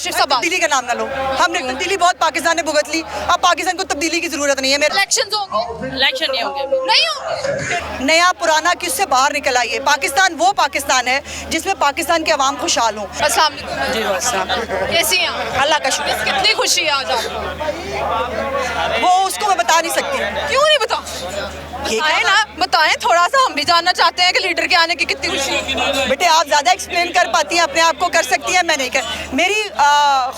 शरीफ साहब तब्दीली का नाम ना लो। हमने तब्दीली बहुत पाकिस्तान ने भुगत ली, अब पाकिस्तान को तब्दीली की जरूरत नहीं है। मेरे इलेक्शन होंगे, इलेक्शन नहीं होंगे, नहीं होंगे। नया पुराना किससे बाहर निकल आइए। पाकिस्तान वो पाकिस्तान है जिसमें पाकिस्तान के अवाम खुशहाल हों। अस्सलाम वालेकुम। कैसी हैं आप? अल्लाह का शुक्र। कितनी खुशी है आज आपको? वो उसको मैं बता नहीं सकती। क्यों नहीं बता ये बताएं ना, बताएं थोड़ा सा, हम भी जानना चाहते हैं कि लीडर के आने की कितनी खुशी है। बेटे आप ज़्यादा एक्सप्लेन कर पाती हैं अपने आप को, कर सकती हैं, मैं नहीं कर। मेरी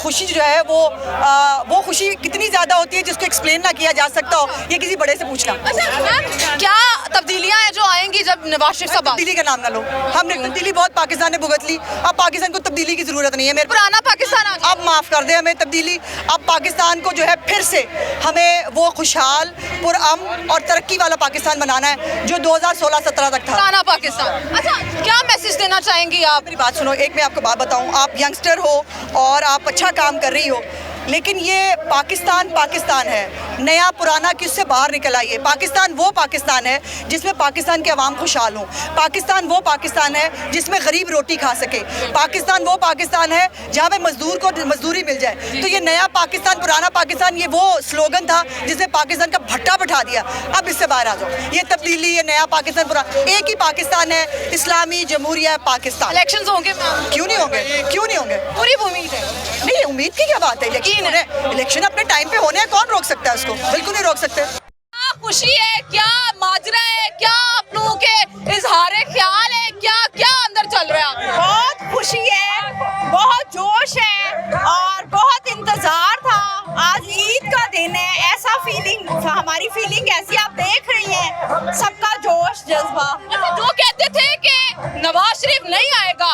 खुशी जो है वो खुशी कितनी ज़्यादा होती है जिसको एक्सप्लेन ना किया जा सकता हो, ये किसी बड़े से पूछना। अच्छा मैम, क्या तब्दीलियां हैं जो आएंगी जब नवाज शरीफ साहब तब्दीली का नाम ना लो। हमने तब्दीली बहुत पाकिस्तान ने भुगत ली, अब पाकिस्तान को तब्दीली की जरूरत नहीं है। मेरे पुराना पाकिस्तान आ जाए। अब माफ़ कर दे हमें तब्दीली। अब पाकिस्तान को जो है फिर से हमें वो खुशहाल पुरअमन और तरक्की वाला पाकिस्तान बनाना है जो 2016-17 तक था। पुराना पाकिस्तान। अच्छा क्या मैसेज देना चाहेंगी आप? मेरी बात सुनो, एक मैं आपको बात बताऊं, आप यंगस्टर हो और आप अच्छा काम कर रही हो, लेकिन ये पाकिस्तान पाकिस्तान है। नया पुराना किससे बाहर निकल आइए। पाकिस्तान वो पाकिस्तान है जिसमें पाकिस्तान के अवाम खुशहाल हों। पाकिस्तान वो पाकिस्तान है जिसमें गरीब रोटी खा सके। पाकिस्तान वो पाकिस्तान है जहाँ पे मजदूर को मजदूरी मिल जाए। तो ये नया पाकिस्तान पुराना पाकिस्तान, ये वो स्लोगन था जिसने पाकिस्तान का भट्टा बैठा दिया। अब इससे बाहर आ जाओ। ये तब्दीली, ये नया पाकिस्तान पुराना, एक ही पाकिस्तान है, इस्लामी जमहूरिया पाकिस्तान। इलेक्शन होंगे मैम? क्यों नहीं होंगे, क्यों नहीं होंगे? पूरी उम्मीद है। नहीं, उम्मीद की क्या बात है। इलेक्शन अपने टाइम पे होने हैं, कौन रोक सकता है उसको? बिल्कुल नहीं रोक सकते। क्या खुशी है, क्या माजरा है, क्या आप लोगों के इजहारे ख्याल है, क्या क्या अंदर चल रहा है? बहुत खुशी है, बहुत जोश है और बहुत इंतजार था। आज ईद का दिन है, ऐसा फीलिंग, हमारी फीलिंग ऐसी आप देख रही हैं, सबका जोश जज्बा। अच्छा, जो कहते थे कि नवाज शरीफ नहीं आएगा,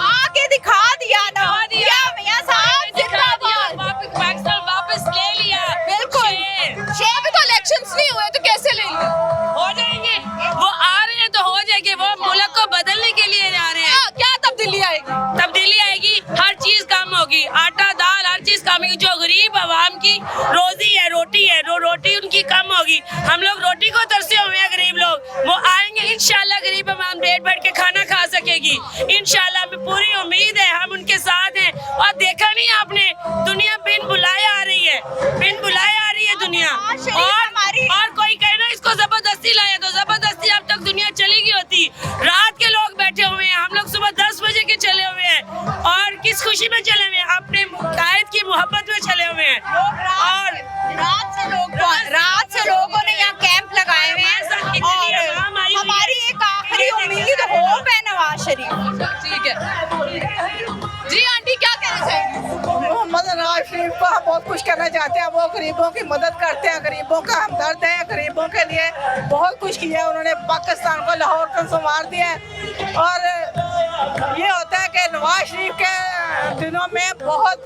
आके दिखा दिया ना, क्या मियां साहब जिंदाबाद। पाकिस्तान वापस ले लिया। बिल्कुल। अभी तो इलेक्शंस नहीं हुए तो कैसे ले लिए? हो जाएंगे, वो आ रहे हैं तो हो जाएंगे। वो मुल्क को बदलने के लिए आ रहे हैं। क्या तब्दीली आएगी? तब्दीली आएगी, हर चीज कम होगी, आटा दाल हर चीज कम होगी। जो गरीब आवाम की रोजी है, रोटी है, रोटी उनकी कम होगी। हम लोग रोटी को तरसे हुए हैं, गरीब लोग। वो आएंगे इंशाल्लाह, गरीब आवाम बैठ के खाना खा सकेगी इंशाल्लाह। हमें पूरी उम्मीद है, हम उनके साथ हैं। और देखा नहीं आपने, दुनिया बिन बुलाए आ रही है, बिन बुलाए आ रही है दुनिया। और कोई कहे ना इसको जबरदस्ती लाया, तो जबरदस्ती अब तक दुनिया चली गई होती। रात के लोग बैठे हुए हैं, हम लोग सुबह 10 बजे के चले हुए हैं और किस खुशी में चले हुए हैं, अपने कायद की मोहब्बत में चले हुए हैं। और रात से लोगों ने यहाँ कैंप लगाए हुए हैं और हमारी एक आखिरी उम्मीद होप है नवाज शरीफ। ठीक है जी। आंटी क्या कहना चाहेंगे? मोहम्मद नवाज शरीफ को हम बहुत कुछ करना चाहते हैं। वो गरीबों की मदद करते हैं, गरीबों का हमदर्द है, गरीबों के लिए बहुत कुछ किया उन्होंने। पाकिस्तान को लाहौर का संवार दिया है। और ये होता है कि नवाज शरीफ के दिनों में बहुत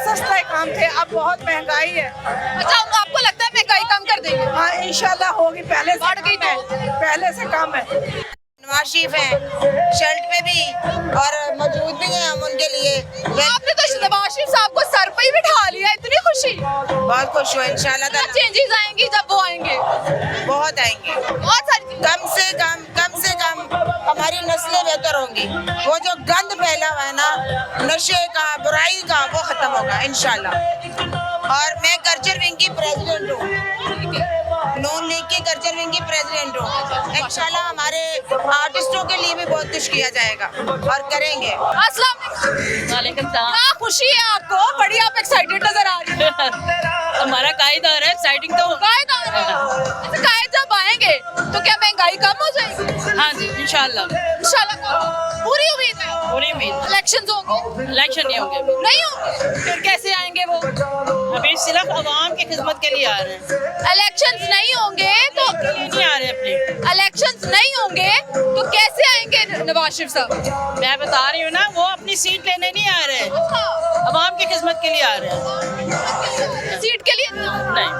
सस्ते काम थे, अब बहुत महंगाई है। अच्छा, आपको लगता है महंगाई कम कर देंगे? हाँ इंशाल्लाह होगी, पहले से बढ़ गई कम है, पहले से कम है। नवाज शरीफ हैं शर्ट पे भी और मौजूद भी हैं हम उनके लिए। आपने तो नवाज शरीफ साहब को सर पे ही बिठा लिया, इतनी खुशी। बहुत खुश हुआ इंशाल्लाह क्या चेंजेस आएंगी जब वो आएंगे? बहुत आएंगे। बहुत सारी चीजें। कम से कम हमारी नस्लें बेहतर होंगी। वो जो गंद फैला हुआ है ना, नशे का, बुराई का, वो खत्म होगा इंशाल्लाह। और मैं कल्चर विंग की प्रेसिडेंट हूँ, नून लीग की कल्चर विंग की प्रेसिडेंट हूँ। इंशाल्लाह हमारे आर्टिस्टों के लिए भी बहुत कुछ किया जाएगा और करेंगे। अस्सलाम वालेकुम सलाम। क्या खुशी है आपको? बड़ी आप एक्साइटेड नजर आ रही हैं। हमारा कायद आ रहा है, एक्साइटिंग तो कायद आ रहा है। अच्छा, कायद जब आएंगे तो क्या महंगाई कम हो जाएगी? हाँ जी इंशाल्लाह, पूरी उम्मीद है। पूरी उम्मीद। इलेक्शन होंगे, इलेक्शन नहीं होंगे, नहीं होंगे, फिर कैसे आएंगे वो? अभी सिर्फ आवाम की खिदमत के लिए आ रहे हैं। इलेक्शंस नहीं होंगे तो नहीं आ रहे अपने। इलेक्शंस नहीं होंगे तो कैसे आएंगे नवाज शरीफ साहब? मैं बता रही हूँ ना, वो अपनी सीट लेने नहीं आ रहे, आवाम की खिदमत के लिए आ रहे हैं। सीट के लिए नहीं।